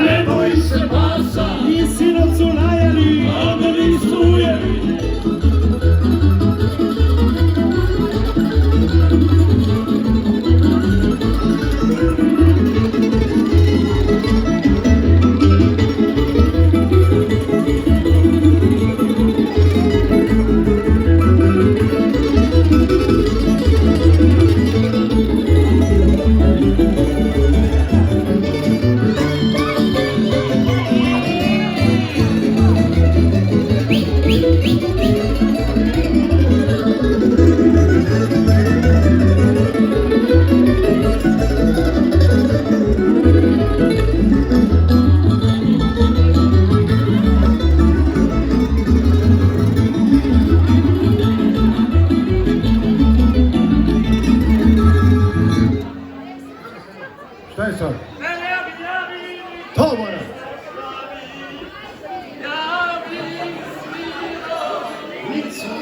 Ne boji se pasa, i sinoć su najeli, a da nisu ujeli. Šta je sad? To mora! Javi, sviro,